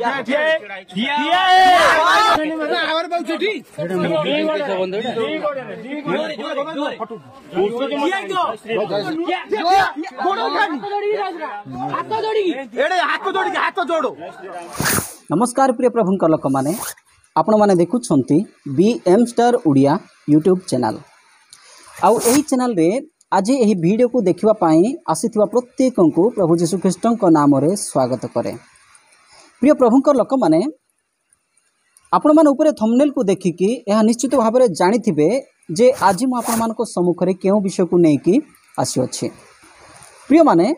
नमस्कार प्रिय प्रभुंकर लोक माने आपण माने देखुछंती BM star Odia YouTube channel आउ एही चैनल रे आज एही वीडियो को देखिबा पाई आसीथिबा प्रत्येक को प्रभु यीशु ख्रीष्ट नाम रे स्वागत करे। प्रिय प्रभुंकर लोक माने आपण मान ऊपर थंबनेल को देखिकी यह निश्चित भाव में जानिथिबे जे आज मु आपण मान को सम्मुख रे केउ विषय को नेकी आसी अछि। प्रिय माने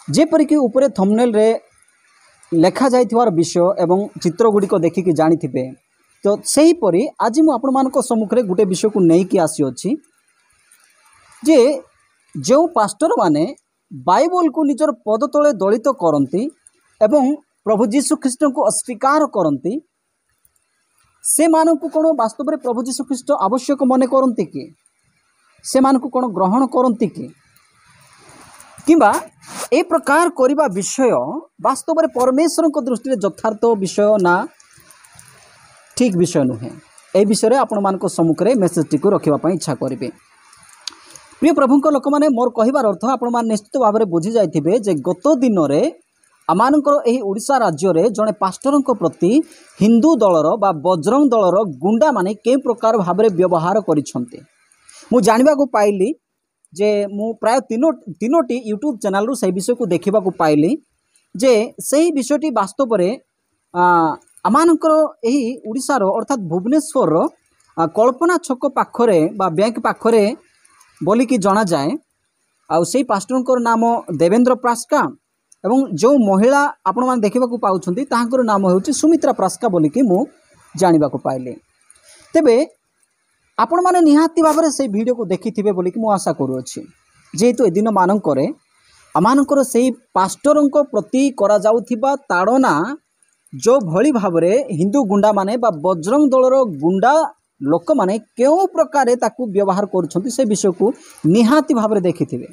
जेपरि कि ऊपर थंबनेल रे लेखा जाइथिवार विषय एवं चित्र गुड़िक देखिकी जानिथिबे तो सही परी आज मु आपण मान को सम्मुख रे गुटे विषय को नेकी आसी अछि जे जो पास्टर माने बाइबल को निजर पद तले दलित करंती एवं प्रभु यीशु ख्रीष्ट को अस्वीकार करंती से मानन को कोन वास्तव रे प्रभु यीशु ख्रीष्ट आवश्यक मने करंती कि से मान को कोन ग्रहण करंती कि किंबा ए प्रकार करिबा विषय वास्तव रे परमेश्वर को दृष्टि रे यथार्थ विषय ना ठीक विषय नुहे। ए विषय रे आपण मान को सम्मुख रे मेसेज टी को रखिबा पई इच्छा करिवे। प्रिय प्रभुंक लोक माने मोर कहिबार अर्थ आपण मान निश्चित भाव में बुझी जाइथिबे जे गत दिन रे आमानकर एही ओडिशा राज्य रे जने पास्टरक प्रति हिंदू दलर बा बजरंग दलर गुंडा माने के प्रकार भाव में व्यवहार करिसंते। मु जानिबा को पाइली जे मु प्राय तीनोटी यूट्यूब चैनल रु सही विषय को देखा पाइली जे सही विषयटी वास्तव रे आमानकर एही ओडिशार अर्थात भुवनेश्वर कल्पना छक पाखरे बा बैंक पाखरे बोली कि जना जाए आउ सेही पास्टरकर नाम देवेंद्र प्रास्का एवं जो महिला आपण मान देखा पाउछंती ताहांकर नाम होउची सुमित्रा प्रास्का बोली कि मु जानिबा को पाइली। तेबे आपण माने निहाती भाव में से वीडियो को देखिथिबे बोली कि मु आशा करूछि जेहेतु ए दिन मानकरे आमानकर सेही पास्टरक प्रति करा जाउथिबा ताड़ना जो भली भाव में हिंदू गुंडा माने बा बजरंग दलर गुंडा लोक माने केउ प्रकारे ताकू व्यवहार करूछंती से विषय को निहाती भाव में देखिथिबे।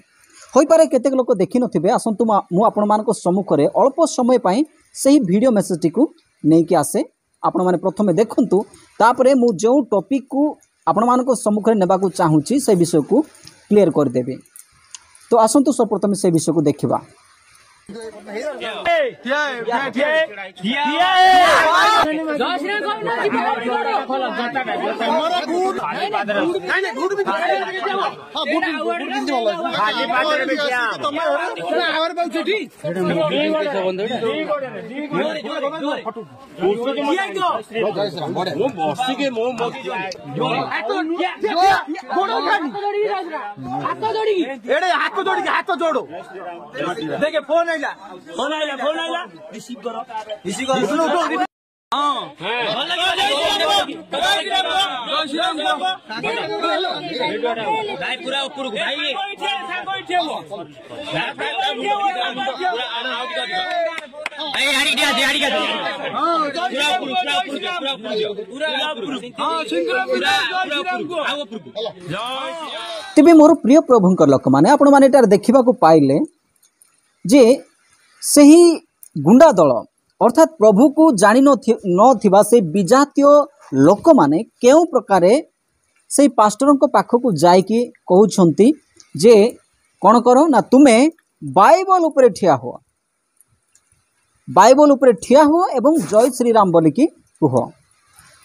होई पारे केतेक लोक देखि नथिबे आसंतु मु आपण मानको सम्मुख रे अल्प समय पई सेही वीडियो मेसेज टी को नेकी आसे आपण माने प्रथमे देखंतु तापरे मु जो टॉपिक को आपण मानको सम्मुख रे नेबा को चाहूची से विषय को क्लियर कर देबे। तो आसंतु सर्वप्रथम से विषय को देखिबा। हाथ जोड़ो देखे फोन आइला रिसीव करो हां भाई पूरा ऊपर को भाई तेबे मोर प्रिय प्रभुंकर लोक माने आपण माने एटार देखिबा को पाइले जे सही गुंडा दल अर्थात प्रभु को जानी नथिबा से विजातीय लोक माने केउ प्रकारे से पास्टर को पाख को जाई कि कहउछंती जे कोन करो ना तुमे बाइबल ऊपर ठिया हो, बाइबल ऊपर ठिया हो एवं जय श्री राम बोली कि कह।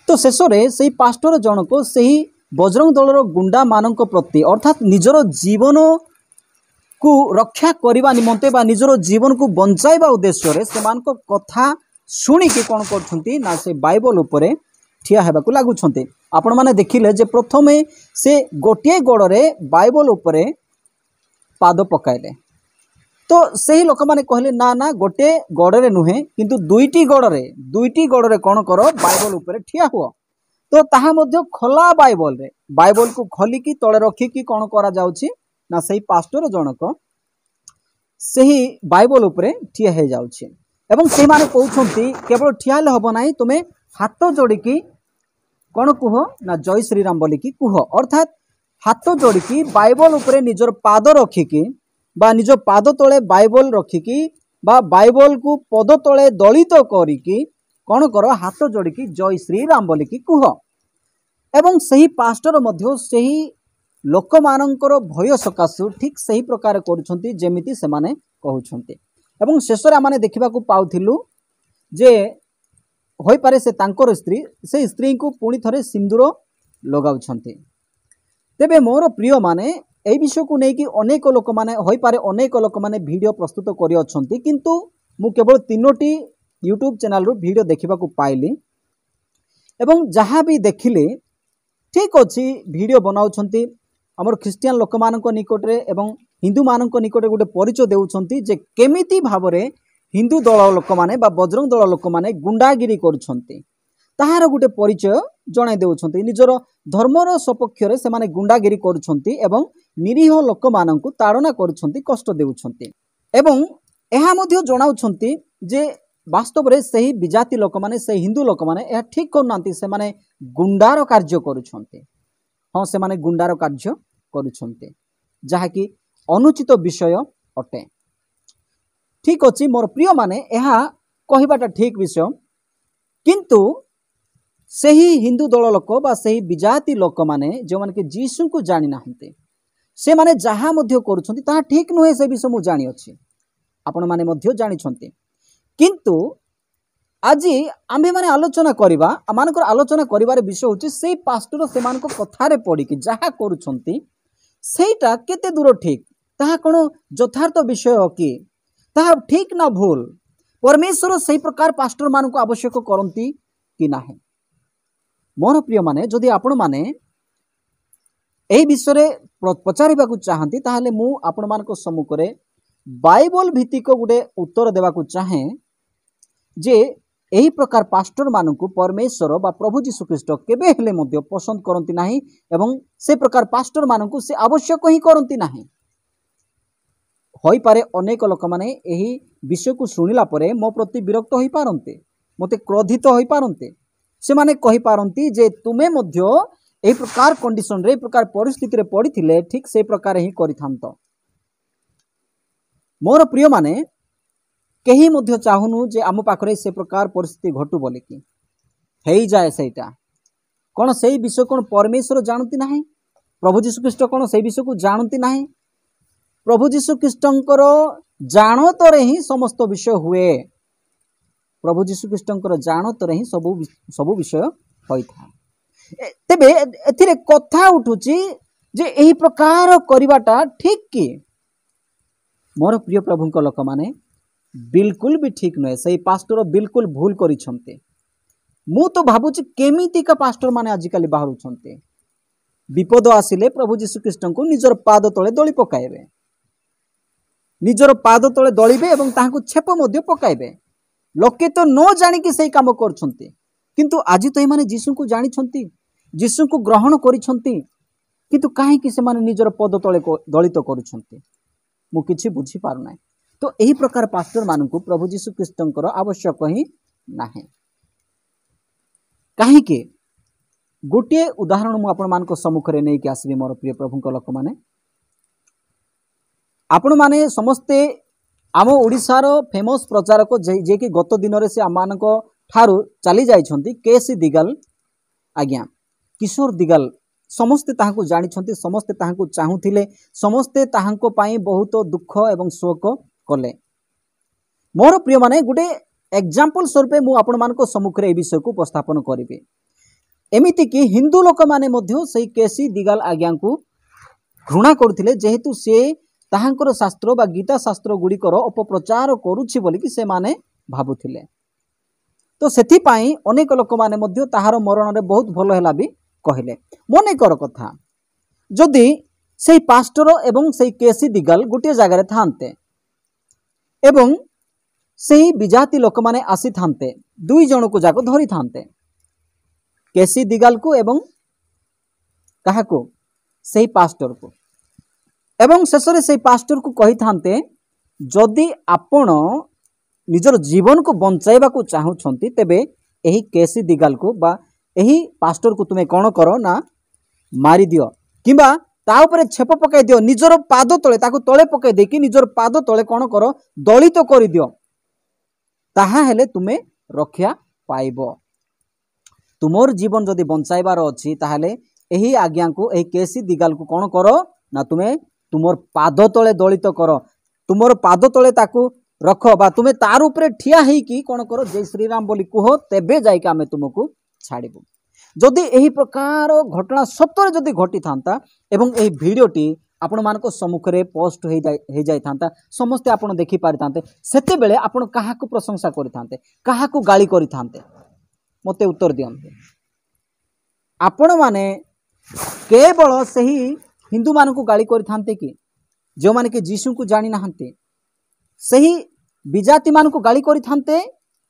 तो शेष रे से पास्टर जनक सही बजरंग दलर गुंडा मानक प्रति अर्थात निजर जीवन को रक्षा करने निमंते बा निजर जीवन को बंचाइबा उद्देश्य रे सेमानक कथा शुणी कि कौन करछंती ना से बाइबल उपरे ठिया हेबाकू लागुछंती। आपण माने देखिले जे प्रथमे से गोटे गोड़े बाइबल उपरे पाद पकाइले तो सही लोक माने कहले ना ना गोटे गोड़े नुहे किंतु दुईटी गोड़े कौन कर बाइबल उपरे ठिया हुआ। तो ताहा मध्य खोला बाइबल को खोलिकी तले रखिकी कौन करा जाउछि ना सही पास्टर जनक सही बाइबल उपरे ठिया हे जाउछि एवं से माने कहउछंती केवल ठिया ले हबो नाही तुमे हाथ जोड़िकी कौन कुह ना जय श्री राम बोलिकी कुह अर्थात हाथ जोड़िकी बाइबल उपरे निजर पाद रखिकी बा निज पाद तले बाइबल रखिकी बा बाइबल को पद तले दलित करिकी कौन कर हाथ जोड़िकी जय श्री राम बोलिकी कुह एवं सही पास्टर मध्य सही लोक मानकर भय सकाशु ठीक सही प्रकार करुछंती जेमिति से माने कहउछंती एवं शेष रे माने देखिबा को पाउथिलु जे होई पारे से तांकर स्त्री से स्त्री को पुणी थरे सिंदूर लगाउछंती। तेबे मोर प्रिय माने ए विषय को नेकी अनेक लोक माने होई पारे अनेक लोक माने वीडियो प्रस्तुत करि अछंती किंतु मु केवल 3टी यूट्यूब चैनल रो वीडियो देखिबा को पाइली एवं जहाँ भी देखिले ठीक अच्छी वीडियो बनाउछंती हमर ख्रिस्टियन लोक मानक निकट रे एवं हिंदू मानक निकट गोटे परिचय देउछंती जे केमिति भाबरे हिंदू दल लोक माने बा बजरंग दल लोक माने गुंडागिरी करुछंती ताहार गोटे परिचय जणाई देउछंती निजर धर्मर सपक्ष रे से माने गुंडागिरी करुछंती एवं निरीह लोक मानक ताड़ना करुछंती कष्ट देउछंती एवं एहा मध्य जणाउछंती जे वास्तव रे सही विजाति लोक माने सही हिंदू लोक माने एहा ठीक करनांती से माने गुंडार कार्य करुछंती हाँ से माने गुंडार कार्य करुछंती जहा कि अनुचित विषय अटे। ठीक अछि मोर प्रिय माने एहा कहिबाटा ठीक विषय किंतु सही हिंदू दल लोक बा सही विजाति लोक माने जो माने कि जीसु को जानि नाहंते से माने जहा मध्य करुछंती ता ठीक नुहे से विषय मु जानि अछि आपण माने मध्य जानि छंती किंतु आज आम्भे माने आलोचना करिबा मानकर आलोचना करिबार विषय होछि से पास्टर से मानको कथारे पड़ी कि जहा करुछंती सेटा केते दूर ठीक ताहा कोन यथार्थ विषय कि ताहा ठीक ना भूल परमेश्वर सही प्रकार पास्टर मानको आवश्यक करंती कि नाही। मोर प्रिय माने जदि आपण माने एही विषय रे पचारिबा को चाहंती ताहाले मु आपण मानको सम्मुख रे बाइबल भित्तिक गोटे उत्तर देवा को चाहे जे एही प्रकार पास्टर मानकु परमेश्वर बा प्रभु जीशु ख्रीष्ट केबे हेले मध्य पसंद करंती नाही एवं से प्रकार पास्टर मानकु से आवश्यक ही करंती नाही। होई पारे अनेक लोक माने एही विषय को सुनिला परे मो प्रति विरक्त होई पारंते मते क्रोधित होई पारंते से माने कहि पारंती जे तुमे मध्य एही प्रकार कंडीशन रे एही प्रकार परिस्थिति रे पड़िथिले ठीक से प्रकार ही करिथांत। मोर प्रिय माने कहीं मध्य चाहूनु जे आम पाखरे से प्रकार परिस्थिति घटू बोले कि हेई जाए सेटा कौन से विषय कौन परमेश्वर जानती नाही प्रभु जीशु ख्रीष्ट कौन से विषय को जानती नाही प्रभु जीशु ख्रीष्टंकर जानतरे ही समस्त विषय हुए प्रभु जीशु ख्रीष्टंकर जानतरे ही सब विषय होइथा। तेबे एथिरे कथा उठुची जे एही प्रकार करिवाटा ठीक कि मोर प्रिय प्रभुंक लोक माने बिल्कुल भी ठीक नहे सही पास्टर बिल्कुल भूल करिछंते। मु तो भाबुची केमिति का पास्टर माने आजिकाली बाहरुछंते विपद आसिले प्रभु जीशु ख्रीष्ट को निजर पाद तले दली पकाइबे निजर पाद तले दलिबे एवं ताहाकु छेप मध्य पकाइबे लोके तो न जानि कि सही काम करछंते किंतु आज तो एमाने जीशु को जानिछंती जीशु को ग्रहण करिछंती किंतु काहे कि से माने निजर पद तले दलित करुछंती मु किछि बुझी पारु नै। तो यही प्रकार पास्टर मानकु प्रभु जीशु ख्रीष्टंकर आवश्यक ही नाही काहे कि गोटे उदाहरण मु आपण मानको सम्मुख रे नै कि आसीबे मोर प्रिय प्रभुंक लोक माने आपण माने समस्ते आम ओडिसार फेमस प्रचारक जे कि गत दिन रे से आम मानको ठारू चली जाइछंती केसी दिगाल आज्ञा किशोर दिगाल समस्ते ताहाकु जानिछंती समस्ते ताहाकु चाहुथिले समस्ते ताहाको पई बहुत दुख एवं शोक कले। मोर प्रिय माने गोटे एग्जांपल स्वरूप मु आपण मानको सम्मुख रे ए विषय को उपस्थापन करिबे एमिति कि हिंदू लोक माने मध्य सही केसी दिगाल आज्ञा को घृणा करथिले जेहेतु से ताहांकर शास्त्र बा गीता शास्त्र गुड़िकर अपप्रचार करुछि बोली कि से माने भाबुथिले। तो सेथि पई अनेक लोक माने मध्य ताहार मरण रे बहुत भलो हैला भी कहले। मने कर कथा जदि सेही पास्टर एवं सेही केसी दिगाल गोटे जगह रे थांते एवं सेही विजाति लोक माने आसी थांते दुई जन को जाको धरी थांते केसी दिगाल को एवं काहाको सेही पास्टर को एवं शेषरे सेही पास्टर को कही थांते जदि आपण निजर जीवन को बंचाइबा को चाहुछंती तेबे एही केसी दिगाल को बा एही पास्टर को तुमे कोन करो ना मारी दियो किबा ता उपरे छेप पकाई दियो निजर पाद तले ताकू तले पकाई देकी निजर पाद तले कौन कर दलित कर दियो ताहा हेले तुमे रक्षा पाइबो। तुमर जीवन जदि बंचाइबार अछि ताहले एही आज्ञा को एही केसी दिगाल को कौन करो ना तुमे तुमर पाद तले दलित कर तुमर पाद तले ताकू रख बा तुमे तार उपरे ठिया ही की कौन करो जय श्री राम बोली कुह तेबे जाइके आमे तुमको छाड़बू। जदि एही प्रकार घटना सत्तर जदि घटी थांता एवं एही वीडियोटी आपण मानको सम्मुख रे पोस्ट हो जाई थांता समस्ते आपण देखि पारि थांते सेते बेले आपण काहाकू प्रशंसा करि थांते काहाकू गाली करि थांते मते उत्तर दियंते। आपण माने केवल सही हिंदू मानकू गाली करि थांते कि जो माने कि जीसु को जानि नाहंते सही विजाति मानकू गाली करि थांते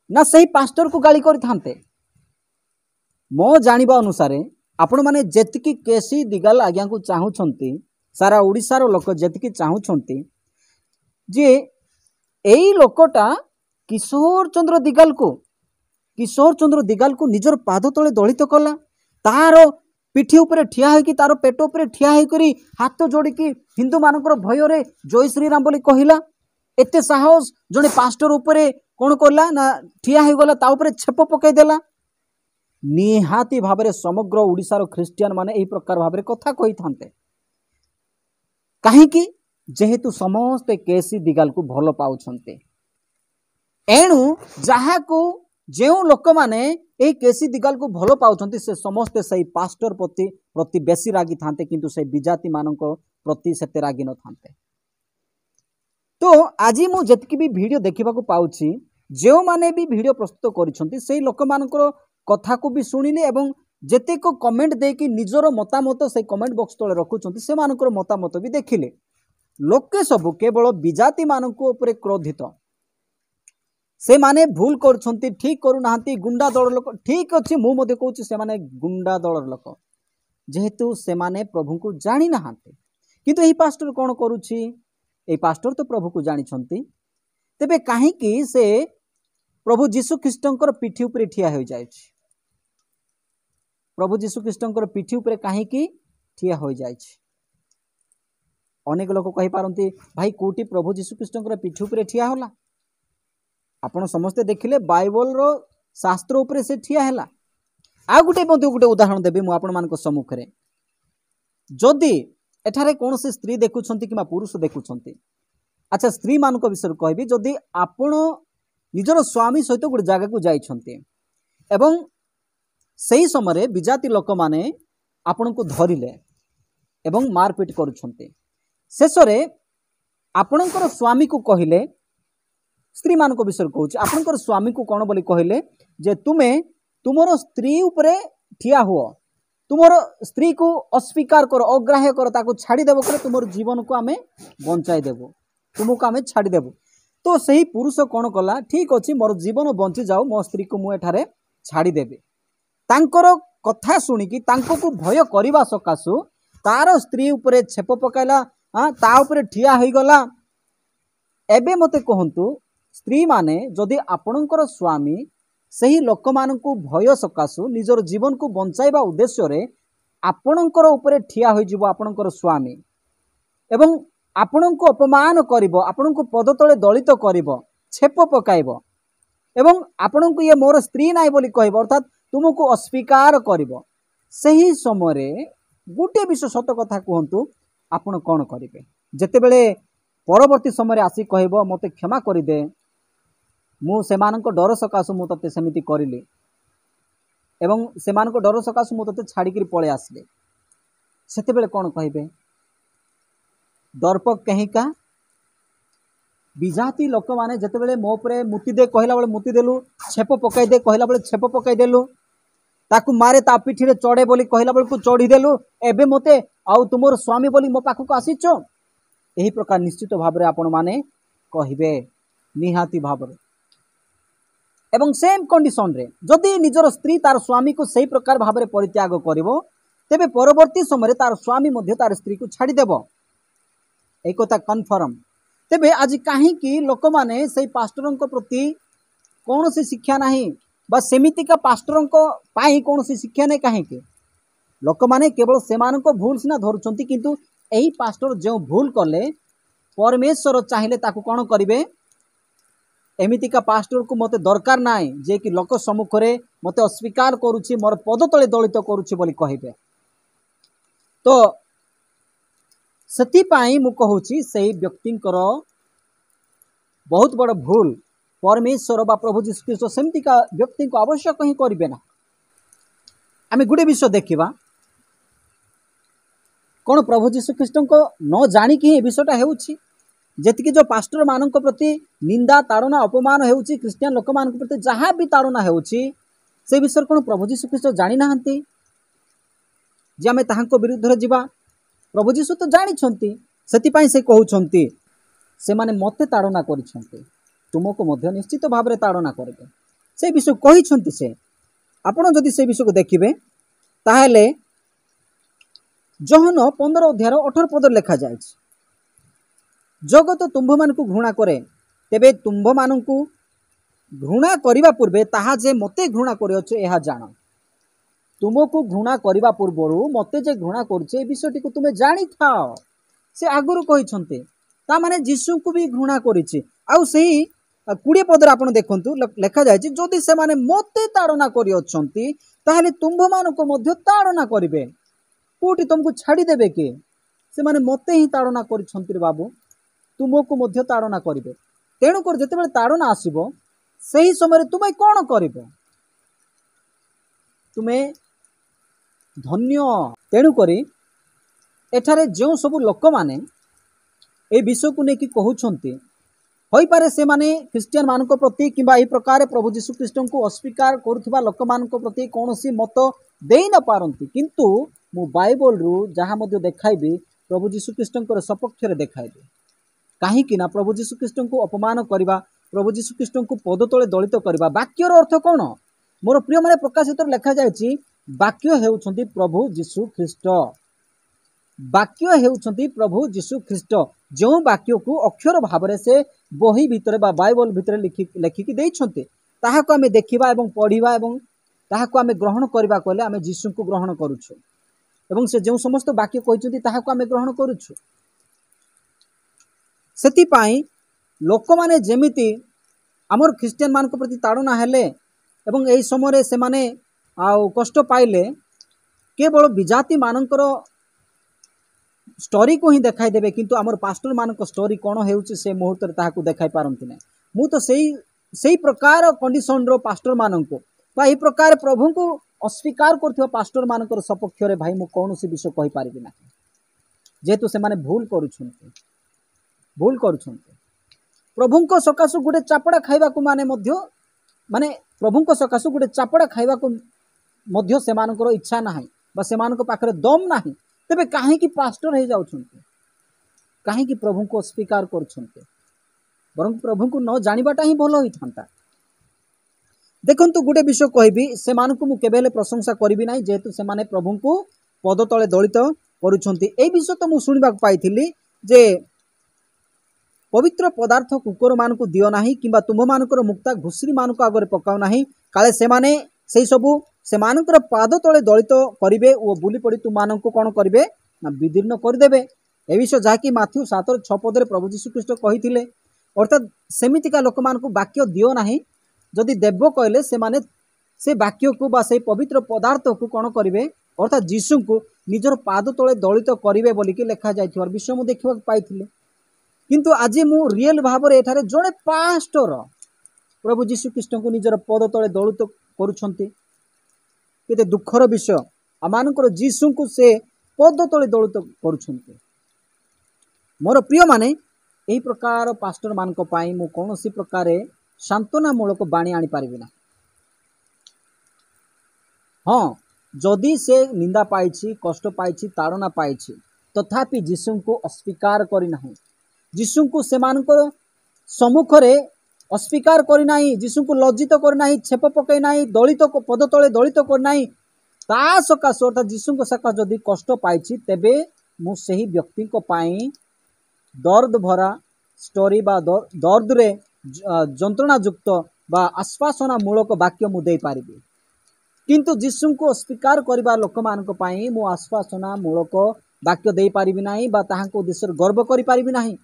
ना सही पास्टर को गाली करि थांते। मो जानिबा अनुसार आपण माने जेतिकी केसी दिगाल आज्ञा को चाहूछंती सारा ओडिशार लोक जेतिकी चाहूछंती जे एई लोकटा किशोर चंद्र दिगाल को निजर पाद तले दलित कला तार पिठी उपरे ठिया होइकी तार पेट उपरे ठिया होइकरी हाथ जोड़िकी हिंदू मानकर भय रे जय श्री राम बोली कहिला एते साहस जने पास्टर उपरे कोन करला ना ठिया हो गला ता उपरे छेप पकाई देला। निहाती भाबरे समग्र ओडिशार ख्रिस्टियन माने एही प्रकार भाबरे कथा कहि थांते काहेकि जेहेतु समस्ते केसी दिगाल को भल पाउछंते एणु जहाकू जो लोक माने एही केसी दिगाल को भल पाउछंती से समस्ते सही पास्टर प्रति बेसी रागी थांते किंतु से विजाति मानक प्रति सेते रागी न थांते। तो आज मु जेतकी भी वीडियो देखिबा को पाउछि जो माने भी वीडियो प्रस्तुत करिसंती सेही लोक मानकर कथा को भी शुणिले एवं जेते को कमेंट देकी निजर मतामत से कमेंट बॉक्स तले रखुचंती से मानकर मतामत भी देखिले लोके सब केवल विजाति मानक उपरे क्रोधित से माने भूल करछंती ठीक करू नाहंती गुंडा दल लोक ठीक अछि मु मते कहूछि से माने गुंडा दल लोक जेहेतु से माने प्रभु को जानि नाहंती किंतु एही पास्टर कोन करूछि एही पास्टर तो प्रभु को जानि छंती तेबे काहे कि से प्रभु जीशु ख्रीष्टंकर पिठी उपरे ठिया हो जाय प्रभु जीशु ख्रीष्टंकर पिठी उपरे काहे कि ठिया हो जाय अनेक लोक कहि पारंती भाई कोटी प्रभु जीशु ख्रीष्टंकर पिठी उपरे ठिया होला आपण समस्ते देखिले बाइबल रो शास्त्र उपरे से ठिया हैला। आ गुटे उदाहरण देबी मु आपण मानको सम्मुख रे जदि एठारे कौन से स्त्री देखुछंती किमा पुरुष देखुछंती अच्छा स्त्री मानक विषय कहबी जदि आपण निजर स्वामी सहित गोटे जगह को जाइछंती एवं सही समय विजाति लोक माने आपण को धरिले एवं मारपीट करुछंती शेष रे आपणकर स्वामी को कहिले स्त्री मानक विषय कहूँ आपणकर स्वामी को कौन बोली कहले जे तुमे तुमर स्त्री उपरे ठिया हुआ तुमर स्त्री को अस्वीकार कर अग्राह्य कर ताको छाड़ी देबो करे तुमर जीवन को आमे बंचाई देबो तुमको आमे छाड़ी देबो। तो सही पुरुष कौन कला ठीक अच्छी मोर जीवन बंची जाऊ मो स्त्री को मुझे एठारे छाड़ी देबे तांकर कथा शुणिकी तांको को भय करने सकाशु तार स्त्री उपरे छेप पकाइला ता उपरे ठिया हो गला। एबे मते कहंतु स्त्री माने जदि आपणकर स्वामी सही लोक मानकु भय सकाशु निजर जीवन को बंचाइबा उद्देश्य रे आपणकर उपरे ठिया हो जिवो आपणकर स्वामी एवं आपणको अपमान करिवो आपणको पद तले दलित करिवो छेप पकाइबो एवं आपणको ये मोर स्त्री नाइ बोली कहबो अर्थात तुमको अस्वीकार करिवो सही समय रे गुटे विषय सत कथा कहंतु आपण कोन करिवे जेते बेले परवर्ती समय आसी कहबो मते क्षमा करि दे मु सेमानक डर सकाशु मु तते समिति करिली एवं सेमानक डर सकाशु मु तते छाड़ी पळे आसले सेते बेले कोन कहबे दर्पक कहीं का विजाति लोक माने जेते बेले मो परे मुति दे कहला बेले मुति देलु छेप पकाई दे कहला बेले छेप पकाई देलु ताकू मारे ता पिठी रे चढ़े बोली कहला बेले को चढ़ी देलु एबे मते आउ तुमर स्वामी बोली मो पाखु को आसीचो एही प्रकार निश्चित भाव रे आपण माने कहिबे निहाती भाव रे एवं सेम कंडीशन रे जदि निजर स्त्री तार स्वामी को सही प्रकार भाव रे परित्याग करिवो तेबे परवर्ती समय तार स्वामी मध्य तार स्त्री को छाड़ी देबो एक कथा कन्फर्म। तेबे आज कहीं लोक माने से पास्टर प्रति कौन सी शिक्षा नहीं बा सेमितिका पास्टर पाई कौन सी शिक्षा नहीं कहीं लोक माने केवल सेमानक भूल सिना धरुचंती किंतु एही पास्टर जो भूल कले परमेश्वर चाहिए ताकू कौन करेंगे एमितिका पास्टर को मते दरकार नाई जे कि लोक सम्मुख में मते अस्वीकार करुछि मोर पद तले दलित करुछि बोली कहिबे। तो सेतिपाई मु कहूछि सही व्यक्तिंकर बहुत बड़ भूल परमेश्वर बा प्रभु जीशु ख्रीष्ट सेमतिका व्यक्ति को आवश्यक ही करेंगे ना। आम गोटे विषय देखा कौन प्रभु जीशु ख्रीष्ट को न जाणिकी ही विषयटा होउछि जेतिकी जो पास्टर मानक प्रति निंदा ताड़ना अपमान होउछि क्रिश्चियन लोक मान प्रति जहाँ भी ताड़ना होउछि से विषय कौन प्रभु जीशु ख्रीष्ट जानी नाहंती जे आमे ताहांको विरुद्ध रे जीवा। प्रभु जीशु तो जानिछंती सेतिपाई से कहउछंती से माने मते ताड़ना करिछंती तुमको मध्य निश्चित भाव में ताड़ना करेंगे से विषय कही से आपण जदि से विषय को देखिए ताहले जहन 15 अध्याय 18 पद लिखा जाए जगत तुम्भ मान को घृणा करे तेबे तुम्भ मान को घृणा करने पूर्वे ताहा जे मते घृणा करियछ एहा जान तुमको घृणा करने पूर्व मते जे घृणा करुचे विषयटी को तुमे जानी थाओ से आगुरु कहिछंते ता माने जीशु को भी घृणा करिछि। आउ सही 20 पदर आपण देखंतु लिखा जाय जदि से माने मते ताड़ना करि अछंती ताहले तुम्भ मान को मध्य ताड़ना करिवे कोटी तुमको छाड़ी देबे के से माने मते ही ताड़ना करिछंती रे बाबू तुमको मध्य ताड़ना करिवे तेणु कर जते बेले ताड़ना आसीबो सही समय तुमे कोन करिवो तुमे धन्य। तेणु करी एठारे जो सब लोक माने ए विषय को लेकिन कहउछंती होई पारे से माने क्रिश्चियन मान प्रति किंबा एही प्रकार प्रभु जीशु ख्रीष्ट को अस्वीकार करुवा लोक मान प्रति कौन सी मत दे न पारंती किंतु मु बाइबल रु जहाँ मध्य देखाइबी प्रभु जीशु ख्रीष्ट सपक्ष रे देखाइबी कहीं ना प्रभु जीशु ख्रीष्ट को अपमान करवा प्रभु जीशु ख्रीष्ट को पद तले दलित करवा वाक्यर अर्थ कौन मोर प्रिय माने प्रकाशित लिखा जायछि वाक्य हेउछंती प्रभु जीशु ख्रीष्ट वाक्य हेउछंती प्रभु जीशु ख्रीष्ट जो वाक्य को अक्षर भाव से बही भितर बा बाइबल भितर लिखिकी देइछंती ताहाको आमे देखिबा एवं पढ़िबा एवं ताहाको आमे ग्रहण करबा कहले आमे जीशु को ग्रहण करूछु एवं से जो समस्त वाक्य कहिछंती ताहाको आमे ग्रहण करूछु। सेति पाई लोक माने जेमिति आमर क्रिश्चियन मान को प्रति ताड़ना हेले एवं एही समय से माने आउ कष्ट पाइले केवल विजाति मानकर स्टोरी को ही देखाई देबे किंतु आमर पास्टर मान को स्टोरी कौन होउछि से मुहूर्त रे ताहाको देखाई पारंती नै। मु तो सेही प्रकार कंडीशन रो पास्टर मान को बा एही प्रकार प्रभु को अस्वीकार करथिबा पास्टर मानकर सपक्ष रे भाई मु कोनोसी विषय कहि पारिबि ना जेतु से माने भूल करूछंती प्रभु को सकाशु गुटे चापड़ा खाइबा को माने प्रभु को सकाशु गुटे चापड़ा खाइबा को मध्य से मानकर इच्छा नाही बा से मानक पाखरे दम नाही तेबे काहे कि पास्टर हे जाउछंती काहे कि प्रभु को अस्वीकार करूछंती बरं प्रभु को न जानिबाटा ही भलो होइथांता। देखंतु गुटे विषय कहबी से मानकु मु केबेले प्रशंसा करबी नाही जेतु से माने प्रभु को पद तले दलित करूछंती। ए विषय तो मु सुनिबा पाइथिली जे पवित्र पदार्थ कुकुर मान को दियो नाही किंबा तुम्भ मानकर मुक्ता घुसरी मान को आगरे पकाओ नाही काले से माने सेही सबु से मानकर पाद तले दलित करिवे ओ बुली पड़ी तुम मान को कौन करिवे ना विदीर्ण करदेवे। ए विषय जहाँकि माथ्यू 7:6 पदरे प्रभु जीशु ख्रीष्ट कहिथिले अर्थात सेमितिका लोक मान को वाक्य दियो नाही जदि देव कहले से माने से वाक्य को बा से पवित्र पदार्थ को कौन करिवे अर्थात जीशु को निजर पाद तले दलित करिवे बोली कि लेखा जाइथिबार विषय मु देखिबा पाइथिले किंतु आज मु रियल भाव रे एठारे जड़े पास्टर प्रभु जीशु ख्रीष्ट को निजर पद तले दलित करुछंती केते दुखर विषय आमानकर जीशु को से पद तले दलित करुछंती। मोर प्रिय माने एही प्रकार पास्टर मान को पाई मु कोनोसी प्रकार सांत्वना मूलक बाणी आनी पारिबि ना। हाँ जदि से निंदा पाइछि कष्ट पाइछि ताड़ना पाइछि तथापि जीशु को अस्वीकार करि नाही जीशु को सेमानकर सम्मुख रे अस्वीकार करि नाही जीशु को लज्जित करि नाही छेप पकै नाही दलित को पद तले दलित करि नाही ता सकाश अर्थात जीशु को सकाश जदि कष्ट पाइछि तेबे मु सही व्यक्ति को पाई दर्द भरा स्टोरी बा दर्द रे जंत्रणा युक्त बा आश्वासना मूलक वाक्य मु दे पारिबी किंतु जीशु को अस्वीकार करबा लोक मानक पई मु आश्वासना मूलक वाक्य दे पारिबि नाही बा ताहाको उद्देश्य गर्व करि पारिबि नाही।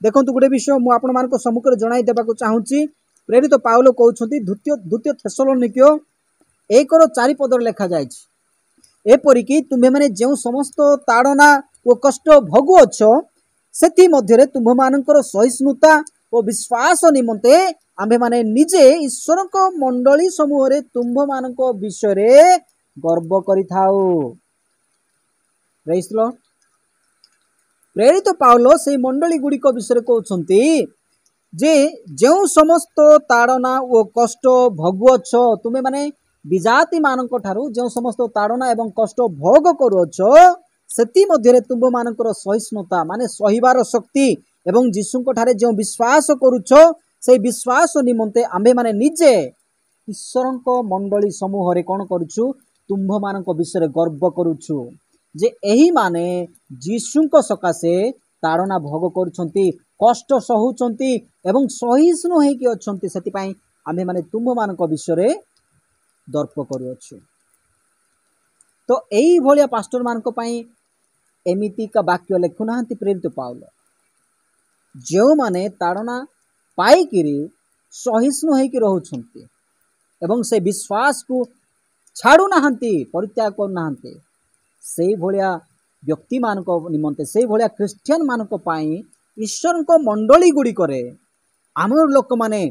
देखंतु गुटे विषय मु आपण मानक सम्मुख जणाई देबाको चाहूची। प्रेरित पाउलो कहउछंती द्वितीय थेसलोनिके 1:4 पदर लिखा जायछि एपरिकी तुम्हे माने जेउ समस्त ताड़ना ओ कष्ट भोगुअछ सेति मध्यरे तुम्ह मानकर सहिष्णुता और विश्वास निमंते आम्भे माने निजे ईश्वर को मंडली समूह रे तुम्ह मानक विषय रे गर्व करिथाउ। Praise Lord. प्रेरित पाउलो से मंडली गुडी को विषय कहउछंती जे जेउ समस्त ताड़ना ओ कष्ट भोगुअछ तुम्हे माने विजाति मानक ठारू जो समस्त ताड़ना एवं कष्ट भोग करुअछ सेति मध्यरे तुम मानकर सहिष्णुता माने सहिबार शक्ति एवं जीशुको ठारे जो विश्वास करुछ से विश्वास निमंते आम्भे माने निजे ईश्वरको मंडली समूह रे कोन करूछु तुंभ मानक विषय रे गर्व करूछु जे एही माने जीशुको सकासे ताड़ना भोग करूछंती कष्ट सहुचंती एवं सहिष्णु हेकि अछंती सेति पई आम्भे माने तुंभ मानक विषय रे दर्प करूछु। तो एही भलिया पास्टर मानक पई एमिति का वाक्य लिखु नाहंती प्रेरित पाउलो जो माने ताड़ना पाई किरी सहिष्णु हेकि रहउछंती एवं से विश्वास को छाड़ू नाहंती परित्याग करू नाहंती सेही भलिया व्यक्ति मानक निमंते सेही भलिया क्रिश्चियन मानक पई ईश्वर को मंडली गुडी करे आमर लोक माने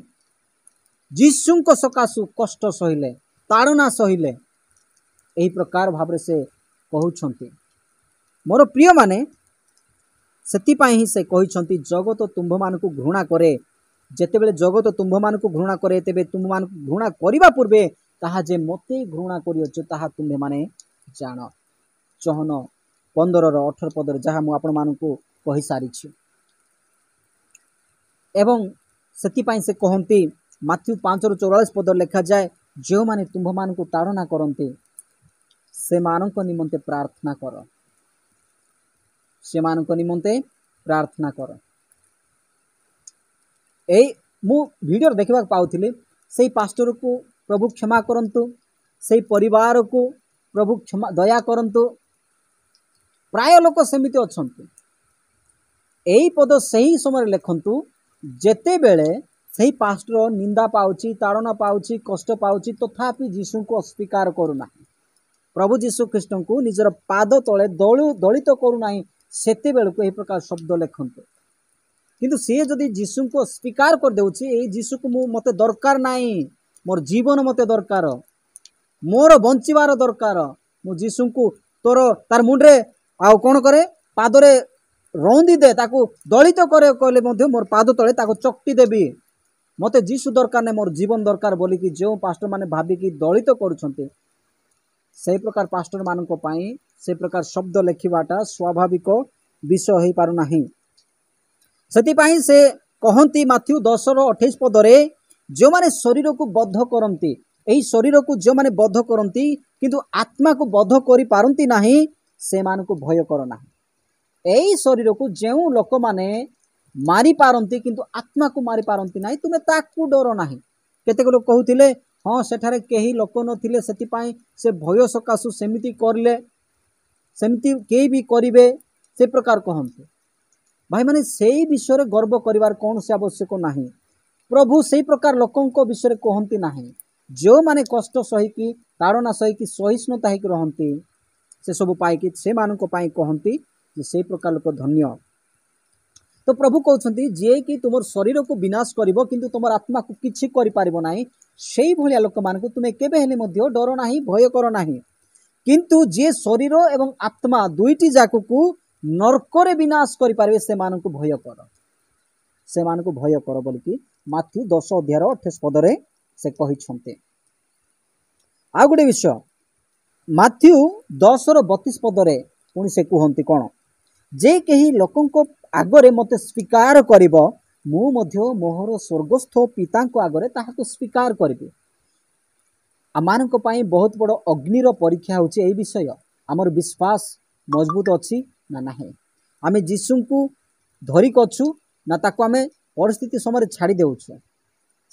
जीशु को सकाशु कष्ट सहिले ताड़ना सहिले एही प्रकार भाव से कहउछंती। मोर प्रिय माने सेति पई ही से कहिछंती जगत तुम्भ मानकु घृणा करे जेतेबेले जगत तुम्भ मानकु घृणा करे तेबे तुम्भ मानकु घृणा करिबा पूर्वे ताहा जे मते घृणा करियछ ताहा तुम्भे माने जान। चौहन 15:18 पदर जहाँ मु आपण मानकु कहि सारी छि एवं सेति पई से कहंती माथ्यू 5:44 पदर लिखा जाए जो माने तुम्भ मानकु ताड़ना करंती से मानक निमंते प्रार्थना कर से मानक निमंते प्रार्थना कर। ए मु वीडियो देखा पाउथिली से पास्टर को प्रभु क्षमा करंतु से परिवार को प्रभु क्षमा दया करंतु प्राय लोक सेमिति अछंतु एई पद सही समय लिखंतु जेते बेले सही पास्टर निंदा पाउची ताड़ना पाउची कष्ट पाउची तथापि जीशु को अस्वीकार करूना प्रभु जीशु कृष्ण को निजर पाद तले दलित करूना सेते बेल को एही प्रकार शब्द लिखंतु किंतु से जदि जीशु को स्वीकार कर देउची ए जीशु को मते दरकार नाही मोर जीवन मते दरकार मोर बंचिबार दरकार मु जीशु को तोर तार मुंडरे आ कोन करे पादरे रौंदी दे ताकू दलित करे कहले मध्य मोर पाद तले ताकू चक्टी देबी मते जीशु दरकार ने मोर जीवन दरकार बोली कि जो पास्टर माने भाबी कि दलित करूछंते से प्रकार पास्टर मानक पई से प्रकार शब्द लिखिबाटा स्वाभाविक विषय होई पारु नाही। सेति पई से कहंती माथ्यू 10:28 पदरे जो माने शरीर को बद्ध करंती एही शरीर को जो माने बद्ध करंती किंतु आत्मा को बद्ध करि पारंती नाही से मान को भय कर नाही। एही शरीर को जेउ लोक माने मारी पारंती किंतु आत्मा को मारी पारंती नाही तुमे ताकू डर नाही। केतेक लोक कहउथिले हाँ सेठारे केही लोक नथिले सेति पई से भय सकासु सेमिति करले सेमिति केही भी करिवे से प्रकार कहंती भाई माने सेही विषय गर्व करिवार कौन से आवश्यक नाही। प्रभु सेही प्रकार लोकों को विषय कहंती नाही जो माने कष्ट सही की ताड़ना सही की सहिष्णुता ही रहंती से सब पाई कि से मानक पाई कहंती जे से प्रकार लोक धन्य। तो प्रभु कहउछंती जे कि तुमर शरीर को विनाश करिवो किंतु तुमर आत्मा को किछि करि पारिबो नाही सेही भलिया लोक मानक तुमे केबे हेले मध्य डर नाही भय कर नाही किंतु जे शरीर एवं आत्मा दुईटी जाक को नरकरे विनाश करि पारिबे से मानक भय कर बोली कि माथ्यू 10:28 पदरे से कहिछंते। आ गुटे विषय माथ्यू 10:32 पदरे पुणी से कहंती कोन जे केही लोकंको आगरे मते स्वीकार करिवो मु मध्य मोहर स्वर्गस्थ पिता को आगरे ताहाको स्वीकार करिबे। आमानक पई बहुत बड़ अग्निर परीक्षा होची एई विषय हमर विश्वास मजबूत अछि ना नाही आमे जीशु को धरी कछु ना ताको आमे परिस्थिति समय छाड़ी देउछु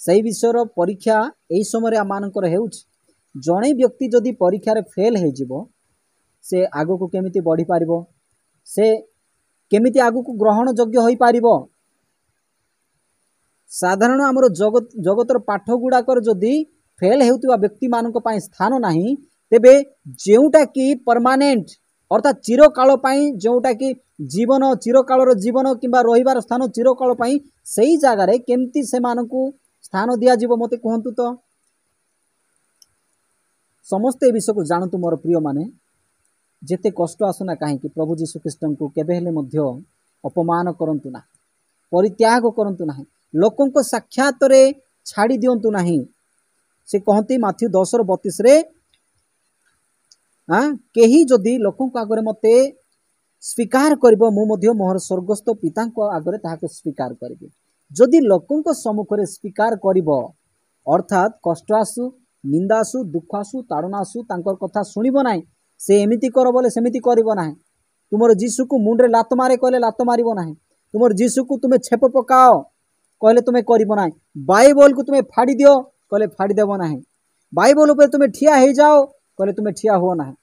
सही विषयर परीक्षा एई समय आमानकर हेउछ जड़े व्यक्ति जदि परीक्षार फेल हो से आग को केमिति बढ़ी पार से केमिति आग को ग्रहण योग्य हो पार साधारण आमर जगतर पाठ गुड़ाकर जदि फेल होता व्यक्ति मानक पई स्थान नहीं तेबे जोटा कि परमानेंट अर्थात चिरकाल जोटा कि जीवन चिरकालर जीवन किंबा रहिबार स्थान चिरकाल सही जगार केमती से मानकु स्थान दिया जीव मते कहंतु तो समस्ते विषय को जानतु मोर प्रिय माने जेते कष्ट आसुना कहीं प्रभु जीशु ख्रीष्ट को केबे हेले मध्य अपमान करंतु ना परित्याग करंतु ना लोकों को साक्षात रे छाड़ी दियंतु नहीं से कहती माथ्यू 10:32 रे केही जदि लोकों को आगरे मते स्वीकार करिबो मु मध्य मोहर स्वर्गस्थ पिता को आगरे ताहाको स्वीकार करिबे जदि लोकों को सम्मुख रे स्वीकार करिबो अर्थात कष्ट आसु निंदा आसु दुख आसु ताड़ना आसु तांकर कथा सुनिबो नाही से एमिति कर बोले सेमिति करिबो नाही तुमर जीसु को मुंडरे लात मारे कहले लात मारिबो नाही तुमर जीसु को तुमे छेप पकाओ कहले तुमे करिबो नाही बाइबल को तुमे फाड़ी दियो कहले फाड़ी देबो नाही बाइबल ऊपर तुमे ठिया हे जाओ कहले तुमे ठिया हो नाही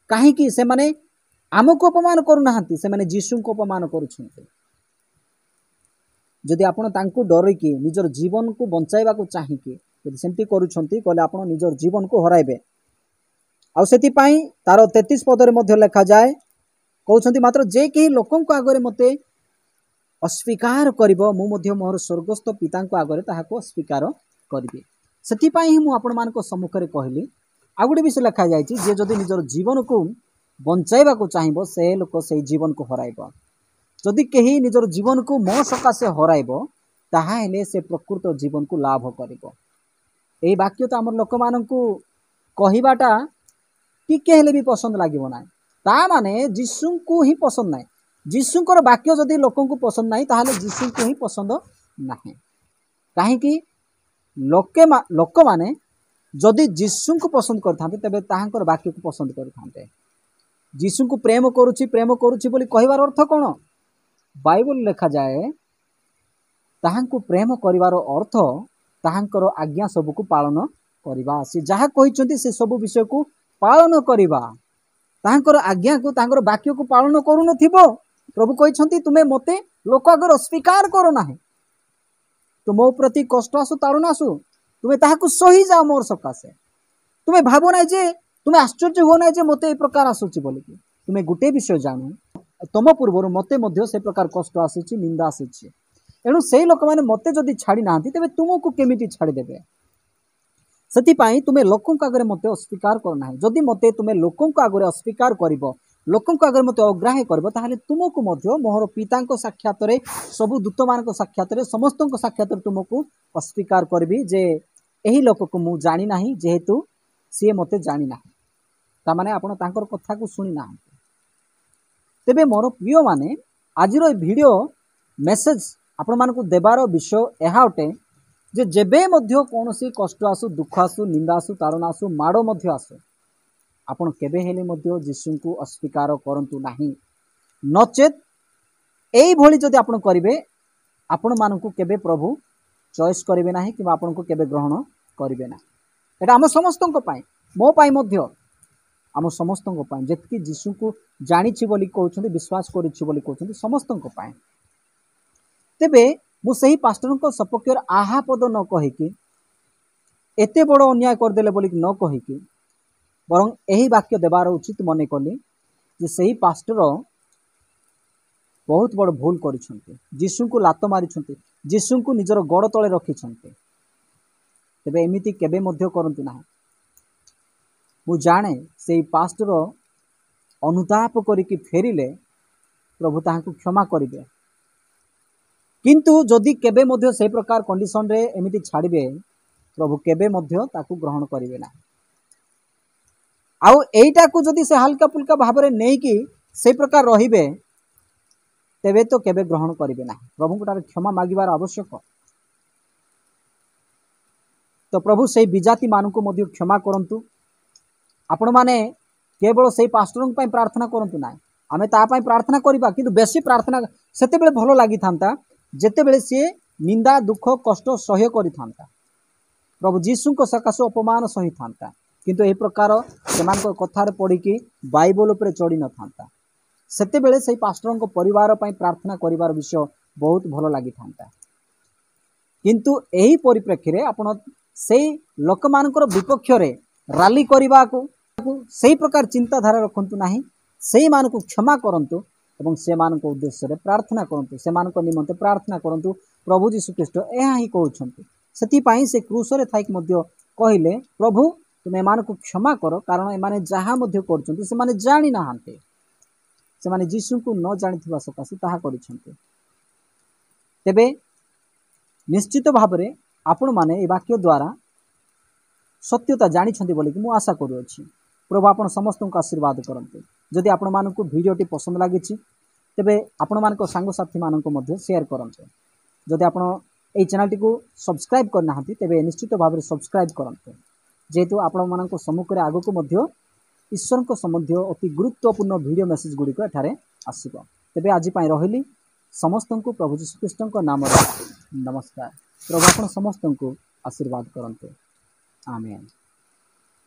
काहे कि से माने आमको अपमान करू नाहंती से माने जीसु को अपमान करूछंती जदि आपण तांको डरै कि निजर जीवन को बंचाइबा को चाहि कि यदि सेमती करूछंती कहले आपण निजर जीवन को हराइबे आ सेति पई तार 33 पदरे मध्य लिखा जाय कहउछंती मात्र जे कि लोकन को आगरे मते अस्वीकार करिवो मु मध्य मोर स्वर्गस्थ पिता को आगरे ताहाको अस्वीकार करिवे सेति पई मु आपण मान को सम्मुख रे कहली आ गुटे विषय लिखा जायछि जे जदि निजर जीवन को बंचाइबा को चाहिबो से लोक से जीवन को हराइबो जदि केही निजर जीवन को मो सकासे हराइबो ताहा हेले से प्रकृत जीवन को लाभ करिवो एई वाक्य तो हमर लोक माननकु कहिबाटा टिके हेले भी पसंद लागिबो ना ता माने जीसु को ही पसंद नाही जीसुंकर वाक्य जदि लोकों को पसंद नाही ताहाले जीसु को ही पसंद नाही काहे कि लोक माने जदि जीसु को पसंद करथांते तबे ताहांकर वाक्य को पसंद करथांते जीसु को प्रेम करूची बोली कहिवार अर्थ कोन बाइबल लिखा जाए ताहांको प्रेम करिवार अर्थ ताहांकर आज्ञा सब को पालन करिबा से जहा कहिचंती से सब विषय को पालन करिबा ताहांकर आज्ञा को ताहांकर वाक्य को पालन करू नथिबो प्रभु कहिचंती तुमे मते लोक अगर अस्वीकार करो नाही तो मो प्रति कष्ट आसु तारुण आसु तुमे ताहाको सही जाओ मोर सकासे तुमे भाबो नाही जे तुमे आश्चर्य हो नाही जे मते ए प्रकार आसुची बोली तुमे गुटे विषय जानो तम पूर्व मते मध्य से प्रकार कष्ट आसुची निंदा आसुची एणु से लोक माने मते जदि छाड़ी नाहंती तबे तुमको केमिति छाड़ी देबे सेति पई तुमे लोकन को आगरे मते अस्वीकार कर नाही जदि मते तुमे लोकन को आगरे अस्वीकार करिवो लोकन को आगरे मते अग्राह्य करिवो ताहाले तुमको मध्य मोहर पिता को साक्षात रे सब दूत मान को साक्षात रे समस्त को साक्षात रे तुमको अस्वीकार करबी जे एही लोक को मु जानि नाही जेहेतु से मते जानि नाही ता माने आपण तांकर कथा को सुनि ना तेबे मोर प्रिय माने आजिरो वीडियो मेसेज आपण मान को देबार विषय एहा अटे जे जेबे मध्य कोनोसी कष्ट आसु दुख आसु निंदा आसु ताड़ना आसु माड़ो मध्य आसु आपण केबे हेले मध्य जीसु को अस्वीकार करंतु नाही नचेत एई भली जदि आपण करिवे आपण मानकु केबे प्रभु चॉइस करिवे नाही कि आपण को केबे ग्रहण करिवे ना एटा हम समस्तन को पाए मो पाए मध्य हम समस्तन को पाए जेतकी जीसु को जानि छि बोली कहउछन्ती विश्वास करि छि बोली कहउछन्ती समस्तन को पाए तेबे मु सही पास्टर को सपक्ष आहा पद न कहि कि एते बड़ अन्याय कर देले बोली न कहि कि बरं एही वाक्य देबार उचित मने कली जे सही पास्टर बहुत बड़ भूल करिसंते जीसु को लात मारिसंते जीसु को निजर गड़ तळे रखिसंते तेबे एमिति केबे मध्य करंतु ना मु जाने सही पास्टर अनुताप करिकि फेरिले प्रभु ताहाको क्षमा करिवे किंतु जदि केबे मध्य से प्रकार कंडीशन रे एमिति छाड़िबे प्रभु केबे मध्य ताकू ग्रहण करिवे ना आउ एइटा को जदि से हल्का फुल्का भाव रे नै कि से प्रकार रहिबे तेबे तो केबे ग्रहण करिवे ना प्रभु को क्षमा मागिबार आवश्यक तो प्रभु से विजाति मान को मध्य क्षमा करंतु आपण माने केवल से पास्टर पई प्रार्थना करंतु ना आमे ता पई प्रार्थना करिबा किंतु बेसी प्रार्थना सेते बेले भलो लागि थांता जेते बेले से निंदा दुख कष्ट सह्य करि थांता प्रभु जीसु को सकाशो अपमान सही थांता किंतु ए प्रकार से कथार पढ़ी बाइबल उपर चढ़ी न था सेते बेले से पास्टर को परिवार पई प्रार्थना करिवार विषय बहुत भल लगी था किंतु एही परिप्रेक्षी रे आपण से लोक मानकर विपक्ष रे राली करने को सही प्रकार चिंताधारा रखंतु नहीं से मान को क्षमा करंतु एवं से मान को उद्देश्य रे प्रार्थना करंतु से मान को निमंते प्रार्थना करंतु प्रभु यीशु ख्रीष्ट एहा ही कहउछंती सेति पई से क्रूस रे थाइक मध्य कहिले प्रभु तुम मान को क्षमा करो कारण एमाने जहा मध्य करछंती से माने जानि नाहांते से माने यीशु को न जानिथिबा सकासे ताहा करिछंती तेबे निश्चित भाव में आपण माने ए वाक्य द्वारा सत्यता जानी बोली कि आशा करुँच प्रभु आपण समस्त को आशीर्वाद करते जदि आपण मानक भिडियोटी पसंद लगी तेबे आपण मान सांगसाथी मानक शेयर करते जदि आपण ये चैनल को सब्सक्राइब करना तेबे निश्चित भाव में सब्सक्राइब करते जेहेतु आपण मान सम्मुख में आगक ईश्वर को संबंधी अति गुरुत्वपूर्ण वीडियो मेसेज गुड़िक एठारे आसीबो तेबे आज पई रहिली समस्त को प्रभु यीशु ख्रीष्ट नाम नमस्कार प्रभु आपण समस्त को आशीर्वाद करते आमेन।